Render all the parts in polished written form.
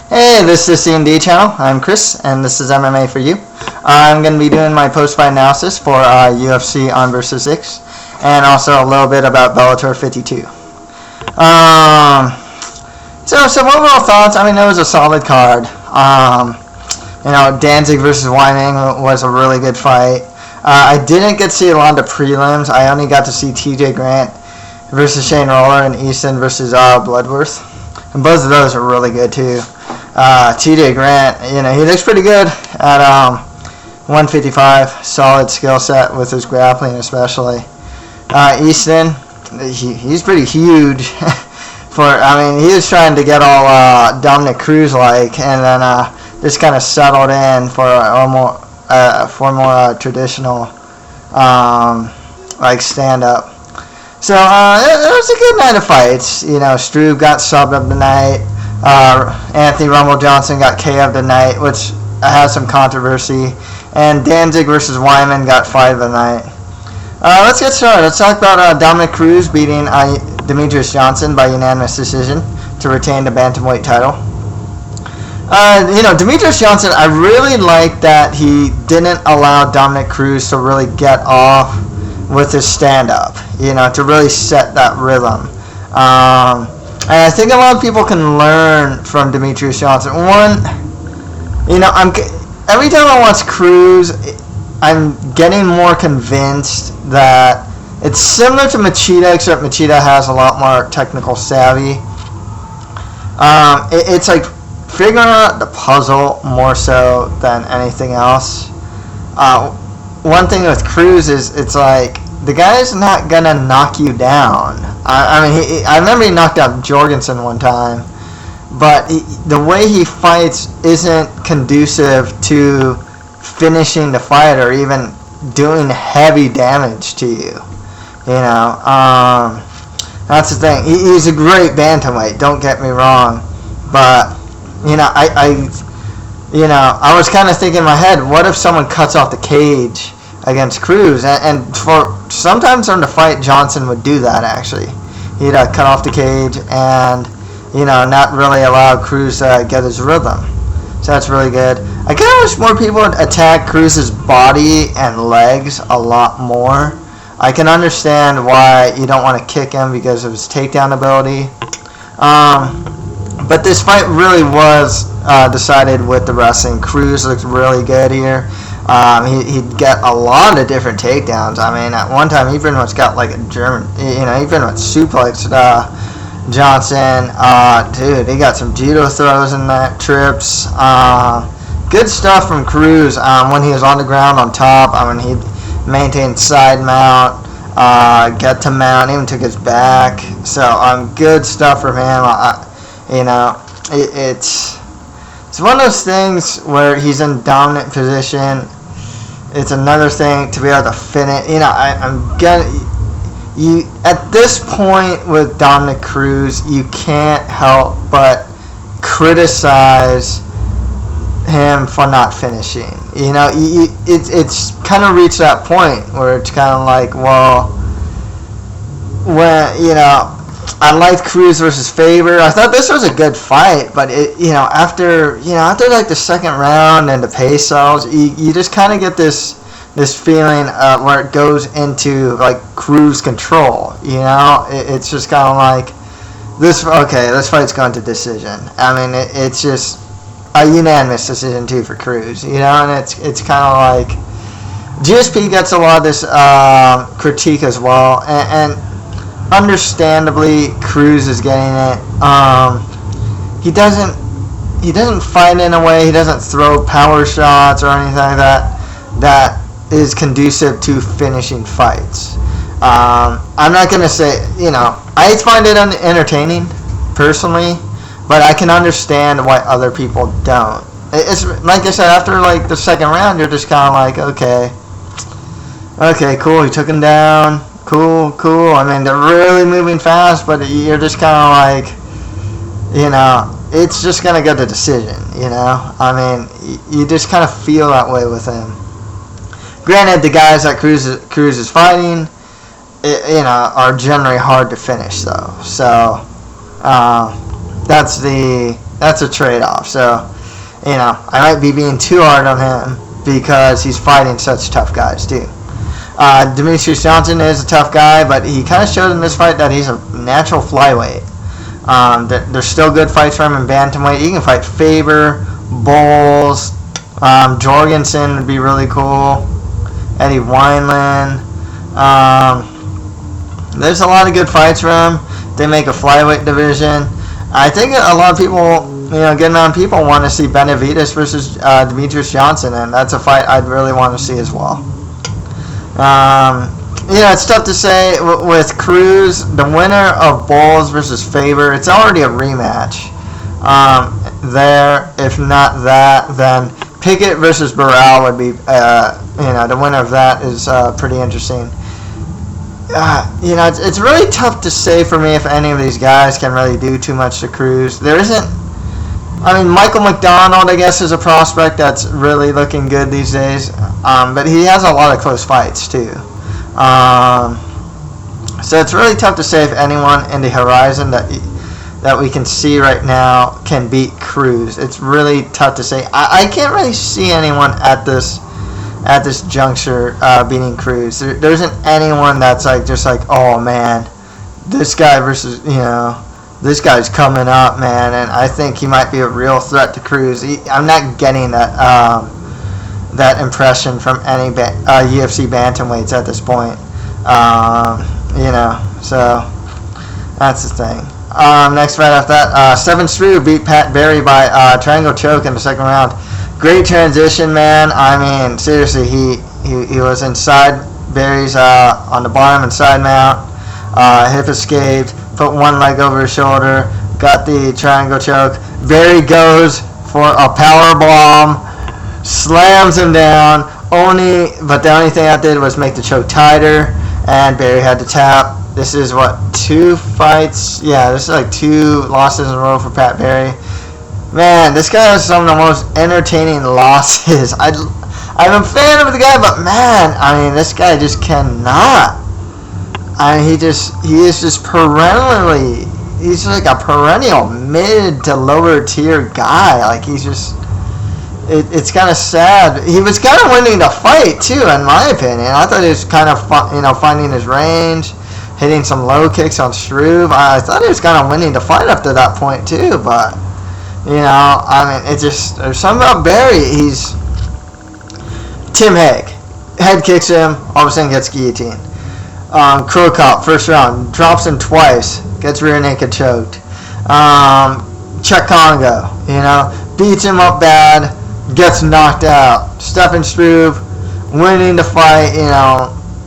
Hey, this is C&D channel. I'm Chris, and this is MMA for you. I'm going to be doing my post-fight analysis for UFC on vs. 6, and also a little bit about Bellator 52. So some overall thoughts. I mean, it was a solid card. Danzig versus Wyman was a really good fight. I didn't get to see a lot of the prelims. I only got to see TJ Grant versus Shane Roller and Easton versus Bloodworth. And both of those are really good too. TJ Grant, he looks pretty good at 155. Solid skill set with his grappling especially. Easton, he's pretty huge. He was trying to get all Dominick Cruz like, and then just kind of settled in for more traditional stand up. So it was a good night of fights. Struve got subbed up tonight. Anthony Rumble Johnson got KO'd tonight, which has some controversy. And Danzig versus Wyman got fight of the night. Let's get started. Let's talk about Dominick Cruz beating Demetrius Johnson by unanimous decision to retain the bantamweight title. Demetrius Johnson, I really like that he didn't allow Dominick Cruz to really get off with his stand-up, to really set that rhythm. And I think a lot of people can learn from Demetrius Johnson. One, every time I watch Cruz, I'm getting more convinced that it's similar to Machida, except Machida has a lot more technical savvy. It's like figuring out the puzzle more so than anything else. One thing with Cruz is it's like the guy's not gonna knock you down. I remember he knocked out Jorgensen one time, but the way he fights isn't conducive to finishing the fight or even doing heavy damage to you. That's the thing. He's a great bantamweight. Don't get me wrong, but I was kind of thinking in my head, what if someone cuts off the cage against Cruz? And for sometimes during the fight, Johnson would do that actually. He'd cut off the cage and, not really allow Cruz to get his rhythm. So that's really good. I kind of wish more people would attack Cruz's body and legs a lot more. I can understand why you don't want to kick him because of his takedown ability. But this fight really was decided with the wrestling. Cruz looked really good here. He'd get a lot of different takedowns. At one time he pretty much got like a German, he pretty much suplexed Johnson. Dude, he got some judo throws in that, trips. Good stuff from Cruz when he was on the ground on top. He'd maintain side mount, get to mount, even took his back. So good stuff from him. It's one of those things where he's in dominant position. It's another thing to be able to finish. At this point with Dominick Cruz, you can't help but criticize him for not finishing. It's kind of reached that point where it's kind of like, well, when I liked Cruz versus Faber. I thought this was a good fight, but after like the second round and the pace sells, you just kind of get this feeling where it goes into like Cruz control. It's just kind of like this fight's going to decision. It's just a unanimous decision too for Cruz. And it's kind of like GSP gets a lot of this critique as well, and understandably, Cruz is getting it. He doesn't fight in a way. He doesn't throw power shots or anything like that is conducive to finishing fights. I'm not gonna say, I find it entertaining personally, but I can understand why other people don't. It's like I said, after like the second round, you're just kind of like, okay, cool. He took him down. Cool. They're really moving fast, but you're just kind of like, it's just going to go to decision, You just kind of feel that way with him. Granted, the guys that Cruz is fighting, are generally hard to finish, though. So, that's the that's a trade-off. So, I might be being too hard on him because he's fighting such tough guys too. Dominick Cruz is a tough guy, but he kind of showed in this fight that he's a natural flyweight. There's still good fights for him in bantamweight. He can fight Faber, Bowles, Jorgensen would be really cool. Eddie Wineland. There's a lot of good fights for him. They make a flyweight division. I think a lot of people, getting on people want to see Benavidez versus Demetrius Johnson, and that's a fight I'd really want to see as well. It's tough to say with Cruz. The winner of Bowles versus Faber, it's already a rematch. There, if not that, then Pickett versus Burrell would be, the winner of that is pretty interesting. It's really tough to say for me if any of these guys can really do too much to Cruz. There isn't. Michael McDonald, I guess, is a prospect that's really looking good these days. But he has a lot of close fights too. So it's really tough to say if anyone in the horizon that we can see right now can beat Cruz. It's really tough to say. I can't really see anyone at this juncture beating Cruz. There isn't anyone that's oh man, this guy versus this guy's coming up, man, and I think he might be a real threat to Cruz. I'm not getting that impression from any UFC bantamweights at this point. So that's the thing. Next fight after that, Seven Struve beat Pat Barry by triangle choke in the second round. Great transition, man. Seriously, he was inside Barry's on the bottom and side mount. Hip escaped, put one leg over his shoulder, got the triangle choke. Barry goes for a power bomb, slams him down. But the only thing I did was make the choke tighter, and Barry had to tap. This is 2 fights? Yeah, this is 2 losses in a row for Pat Barry. Man, this guy has some of the most entertaining losses. I'm a fan of the guy, but man, this guy just cannot. He is just perennially, he's like a perennial mid to lower tier guy. He's just, it's kind of sad. He was kind of winning the fight too, in my opinion. I thought he was kind of, finding his range, hitting some low kicks on Struve. I thought he was kind of winning the fight up to that point too, but it's just, there's something about Barry. He's Tim Hague. Head kicks him, all of a sudden gets guillotined. Crow Cop, first round, drops him twice, gets rear naked choked. Czech Congo, beats him up bad, gets knocked out. Stefan Struve winning the fight,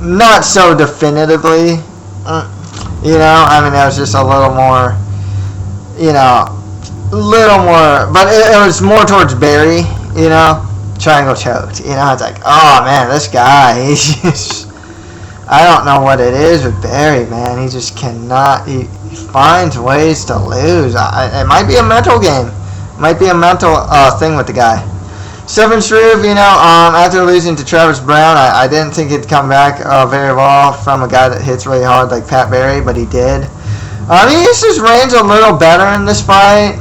not so definitively. That was just a little more, but it was more towards Barry, triangle choked. It's oh man, this guy, he's just, I don't know what it is with Barry, man. He just cannot, he finds ways to lose. It might be a mental game. It might be a mental thing with the guy. Stefan Struve, after losing to Travis Brown, I didn't think he'd come back very well from a guy that hits really hard like Pat Barry, but he did. He used his range a little better in this fight,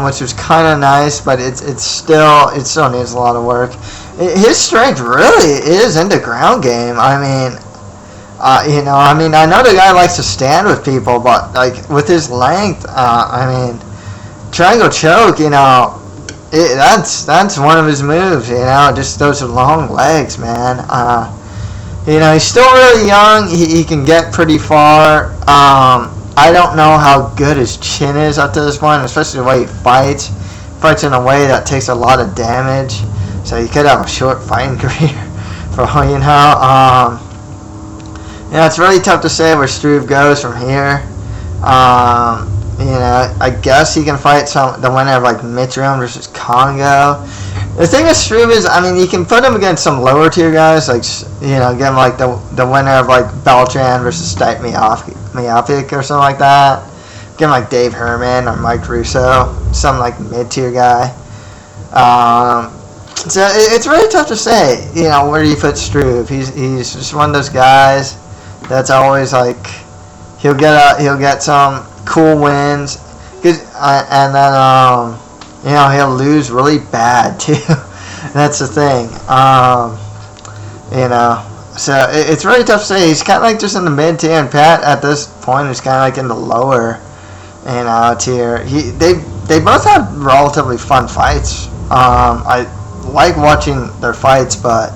which was kind of nice, but it still needs a lot of work. His strength really is in the ground game. I know the guy likes to stand with people, but with his length, triangle choke, that's one of his moves, just those long legs, man. He's still really young. He can get pretty far. I don't know how good his chin is up to this point, especially the way he fights. Fights in a way that takes a lot of damage, so he could have a short fighting career for all you know. It's really tough to say where Struve goes from here. I guess he can fight the winner of Mitrione versus Congo. The thing with Struve is, you can put him against some lower tier guys, give him the winner of Beltran versus Stipe Miocic or something like that. Give him Dave Herman or Mike Russo, some mid tier guy. So it's really tough to say, where do you put Struve? He's just one of those guys that's always he'll get some cool wins. and then he'll lose really bad too. That's the thing. So it's really tough to say. He's kind of like just in the mid tier, and Pat at this point is kind of like in the lower, tier. They both have relatively fun fights. I like watching their fights, but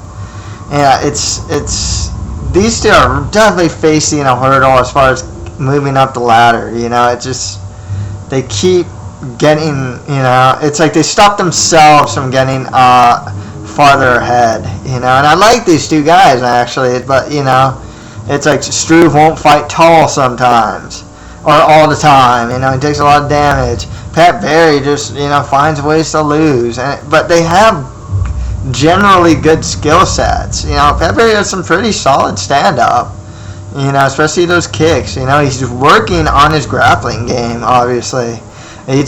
it's these two are definitely facing a hurdle as far as moving up the ladder. They keep getting, it's like they stop themselves from getting farther ahead, and I like these two guys actually, but it's like Struve won't fight tall sometimes, or all the time, he takes a lot of damage. Pat Barry just, finds ways to lose, but they have generally good skill sets. Pat Barry has some pretty solid stand-up, especially those kicks. He's working on his grappling game, obviously. I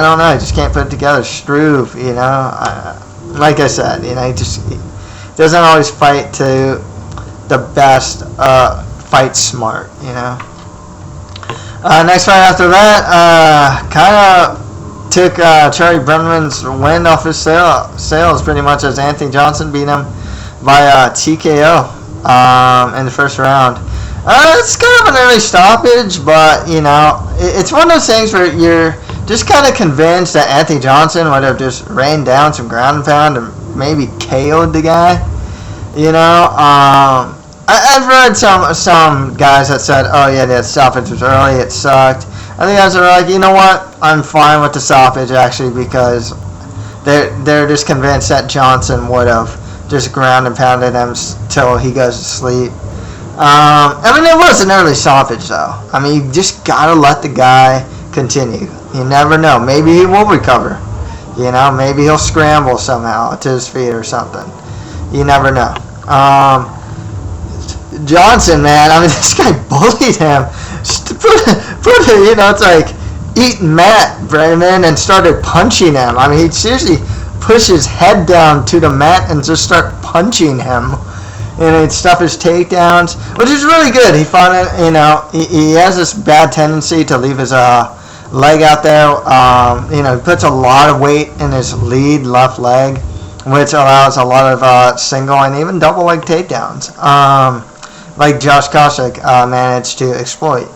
don't know, he just can't put it together. Struve, like I said, he doesn't always fight to the best, fight smart, Next fight after that, kind of took Charlie Brenneman's win off his sails pretty much, as Anthony Johnson beat him by TKO in the first round. It's kind of an early stoppage, but it's one of those things where you're just kind of convinced that Anthony Johnson would have just rained down some ground and pound and maybe KO'd the guy. I've read some guys that said, oh yeah, that stoppage was early, it sucked. I think guys are like, you know what, I'm fine with the stoppage actually, because they're just convinced that Johnson would have just ground and pounded him till he goes to sleep. It was an early stoppage though. You just gotta let the guy continue. You never know. Maybe he will recover. Maybe he'll scramble somehow to his feet or something. You never know. Johnson, man, this guy bullied him. It's like eating Matt Brenneman and started punching him. He'd seriously push his head down to the mat and just start punching him. He'd stuff his takedowns, which is really good. He found it, he has this bad tendency to leave his leg out there. He puts a lot of weight in his lead left leg, which allows a lot of single and even double leg takedowns, like Josh Koscheck managed to exploit.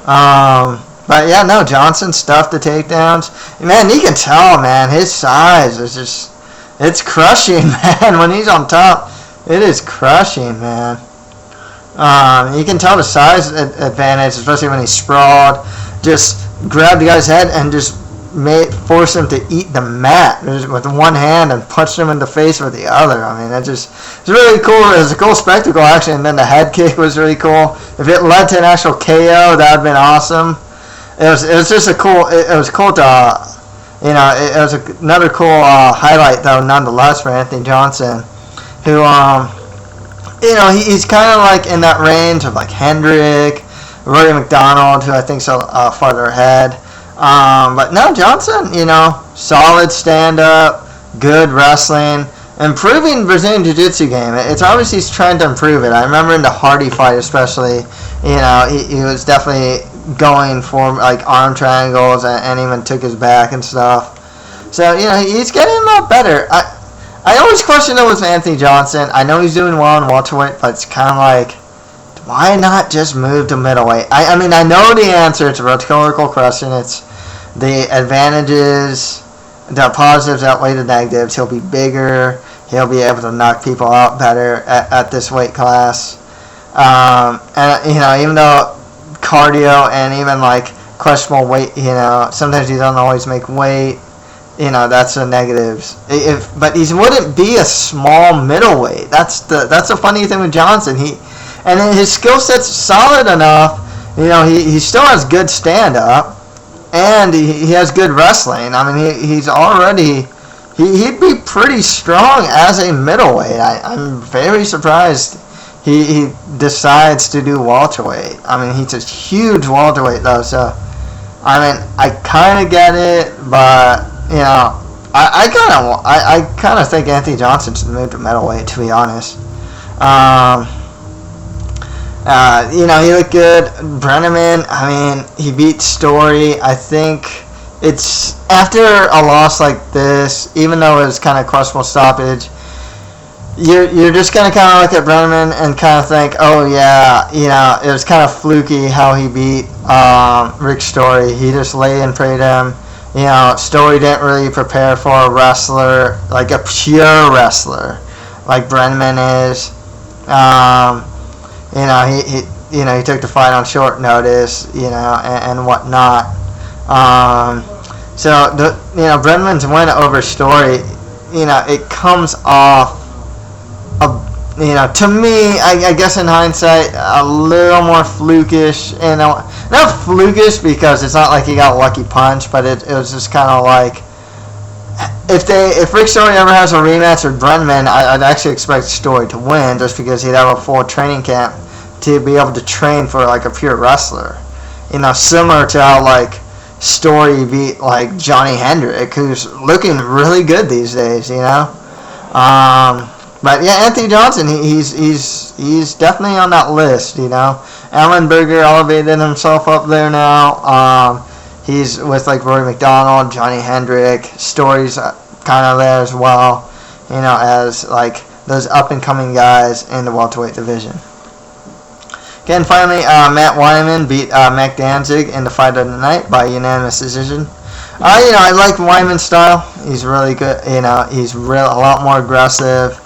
But yeah, no, Johnson stuffed the takedowns. Man, you can tell, man, his size is just, it's crushing, man. When he's on top, it is crushing, man. You can tell the size advantage, especially when he's sprawled. Just grabbed the guy's head and just forced him to eat the mat with one hand and punched him in the face with the other. It's really cool. It was a cool spectacle, actually, and then the head kick was really cool. If it led to an actual KO, that would have been awesome. It was just a cool, it was cool to, it was another cool highlight, though, nonetheless, for Anthony Johnson, who, he's kind of like in that range of like Hendrick, Rory McDonald, who I think is farther ahead. But no, Johnson, solid stand-up, good wrestling, improving Brazilian Jiu-Jitsu game. It's obviously he's trying to improve it. I remember in the Hardy fight especially, he was definitely going for like arm triangles and even took his back and stuff. So, he's getting a lot better. I always question it with Anthony Johnson. I know he's doing well in welterweight, but it's kind of like, why not just move to middleweight? I know the answer. It's a rhetorical question. It's the advantages, the positives outweigh the negatives. He'll be bigger. He'll be able to knock people out better at this weight class. And even though cardio and even like questionable weight, sometimes he doesn't always make weight. That's the negatives. But he wouldn't be a small middleweight. That's the funny thing with Johnson. And his skill set's solid enough. He still has good stand-up, and he has good wrestling. He's already, he'd be pretty strong as a middleweight. I'm very surprised he decides to do welterweight. He's a huge welterweight, though, so, I kind of get it, but, I kind of think Anthony Johnson should move to middleweight, to be honest. He looked good. Brenneman, he beat Story. I think it's after a loss like this, even though it was kind of questionable stoppage, you're just gonna kind of look at Brenneman and kind of think, oh yeah, it was kind of fluky how he beat Rick Story. He just lay and prayed him. Story didn't really prepare for a wrestler, like a pure wrestler, like Brenneman is. He took the fight on short notice, and whatnot. Brenneman's win over Story, it comes off, to me, I guess in hindsight, a little more flukish, not flukish because it's not like he got a lucky punch, but it was just kind of like, if Rick Story ever has a rematch with Brenneman, I'd actually expect Story to win just because he'd have a full training camp to be able to train for like a pure wrestler. Similar to how like Story beat like Johnny Hendrick, who's looking really good these days, But yeah, Anthony Johnson, he's definitely on that list, Alan Berger elevated himself up there now. He's with like Rory McDonald, Johnny Hendrick, Story's kind of there as well, as like those up and coming guys in the welterweight division. Again, finally, Matt Wyman beat Mac Danzig in the fight of the night by unanimous decision. I like Wyman's style. He's really good. He's a lot more aggressive.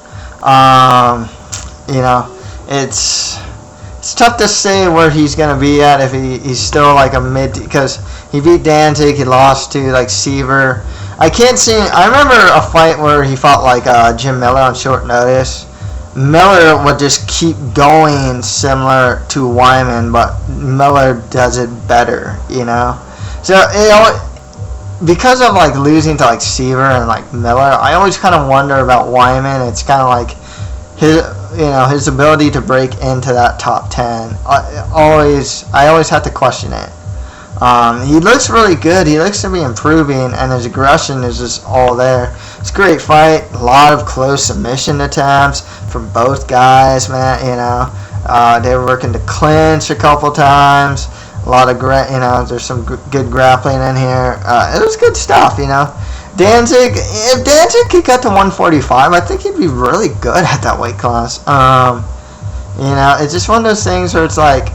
It's tough to say where he's gonna be at if he's still like a mid, because he beat Danzig, he lost to like Seaver. I can't see. I remember a fight where he fought like Jim Miller on short notice. Miller would just keep going similar to Wyman, but Miller does it better, So because of like losing to like Seaver and like Miller, I always kind of wonder about Wyman. It's kind of like his ability to break into that top 10. I always have to question it. He looks really good. He looks to be improving, and his aggression is just all there. It's a great fight. A lot of close submission attempts from both guys, man. They were working to clinch a couple times. A lot of there's some good grappling in here. It was good stuff, Danzig, if Danzig could get to 145, I think he'd be really good at that weight class. It's just one of those things where it's like,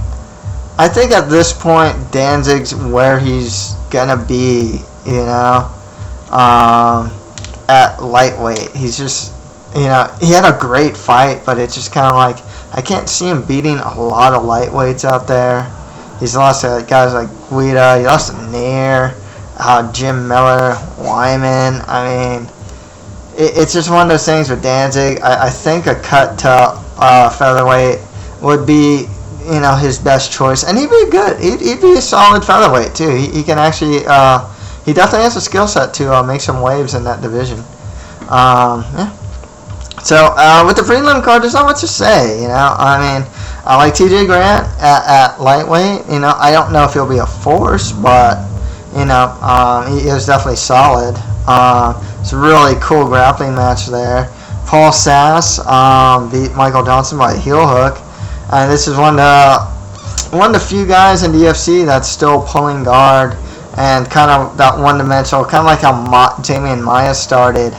I think at this point, Danzig's where he's gonna be, at lightweight. He's just, he had a great fight, but it's just kind of like, I can't see him beating a lot of lightweights out there. He's lost to guys like Guida. He lost to Nair, Jim Miller, Wyman. I mean, it's just one of those things with Danzig. I think a cut to featherweight would be, his best choice, and he'd be good. He'd be a solid featherweight too. He can actually, he definitely has a skill set to make some waves in that division. Yeah. So with the prelim card, there's not much to say. I mean, I like TJ Grant at lightweight. I don't know if he'll be a force, but he is definitely solid. It's a really cool grappling match there. Paul Sass beat Michael Johnson by a heel hook. And this is one of the few guys in the UFC that's still pulling guard and kind of that one-dimensional, kind of like how Damian Maia started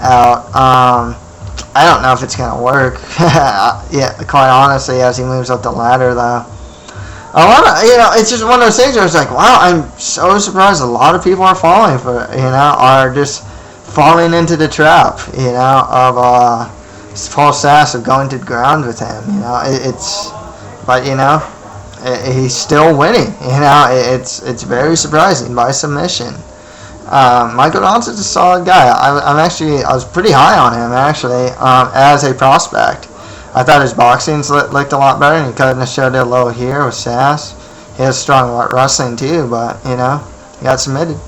out. I don't know if it's going to work. Yeah, quite honestly, as he moves up the ladder, though. It's just one of those things where it's like, wow, I'm so surprised a lot of people are falling for it, are just falling into the trap, of Paul Sass of going to the ground with him, he's still winning, it's very surprising by submission. Michael Johnson's a solid guy. I was pretty high on him actually, as a prospect. I thought his boxing looked a lot better, and he couldn't have showed it a little here with Sass. He has strong wrestling too, but he got submitted.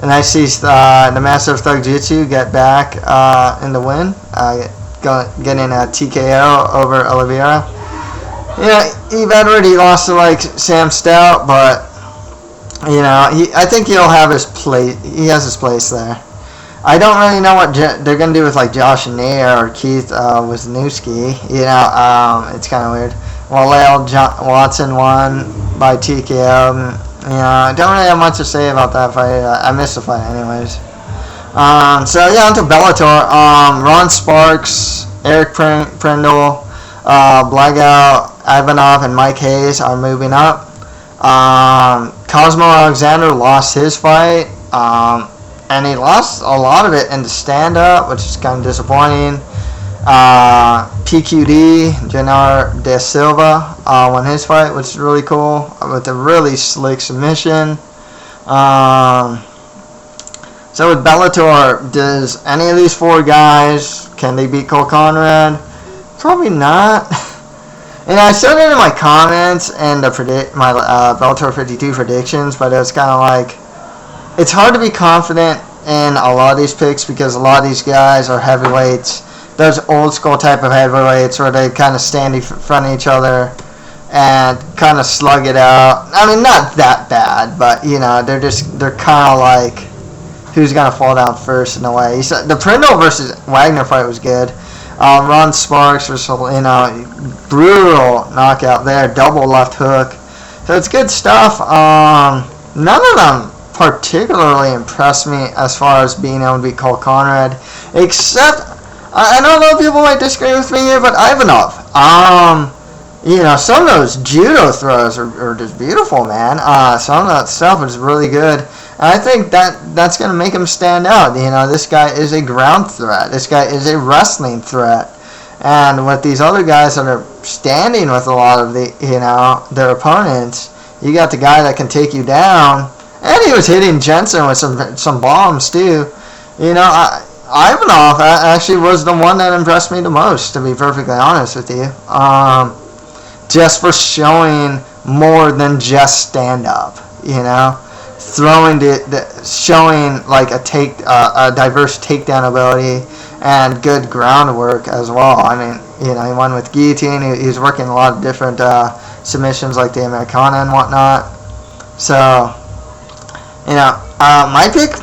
And I see the Master of Thug Jiu-Jitsu get back in the win, getting a TKO over Oliveira. Eve Edward, he lost to like Sam Stout, but I think he'll have his place. He has his place there. I don't really know what they're gonna do with like Josh Nair or Keith Wisniewski. It's kind of weird. Watson won by TKO. I don't really have much to say about that fight. I missed the fight anyways. So yeah, onto Bellator. Ron Sparks, Eric Prindle, Blackout, Ivanov, and Mike Hayes are moving up. Cosmo Alexander lost his fight, and he lost a lot of it in the stand-up, which is kind of disappointing. PQD, Janar De Silva, won his fight, which is really cool, with a really slick submission. So with Bellator, does any of these four guys, can they beat Cole Conrad? Probably not. And I said it in my comments and my Bellator 52 predictions, but it's kind of like, it's hard to be confident in a lot of these picks because a lot of these guys are heavyweights. Those old school type of heavyweights where they kind of stand in front of each other and kind of slug it out. I mean, not that bad, but they're kind of like who's gonna fall down first in a way. The Prindle versus Wagner fight was good. Ron Sparks versus brutal knockout there, double left hook. So it's good stuff. None of them particularly impressed me as far as being able to beat Cole Conrad, except I know a lot of people might disagree with me here, but Ivanov. Some of those judo throws are just beautiful, man. Some of that stuff is really good. And I think that's going to make him stand out. This guy is a ground threat. This guy is a wrestling threat. And with these other guys that are standing with a lot of their opponents, you got the guy that can take you down. And he was hitting Jensen with some bombs too. Ivanov actually was the one that impressed me the most, to be perfectly honest with you. Just for showing more than just stand up, throwing showing like a diverse takedown ability and good groundwork as well. I mean, he won with guillotine. He's working a lot of different submissions like the Americana and whatnot. So, my pick,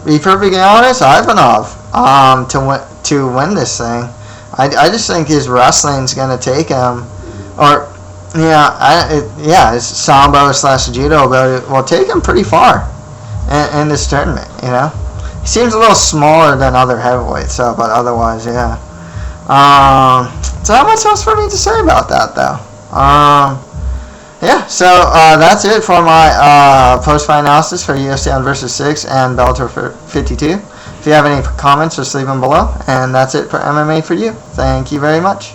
be perfectly honest, Ivanov to win this thing. I just think his wrestling's gonna take him, or his sambo / judo ability will take him pretty far in this tournament. He seems a little smaller than other heavyweights, but otherwise, yeah. So how much else for me to say about that, though? So that's it for my post-fight analysis for UFC on vs. 6 and Bellator 52. If you have any comments, just leave them below. And that's it for MMA for you. Thank you very much.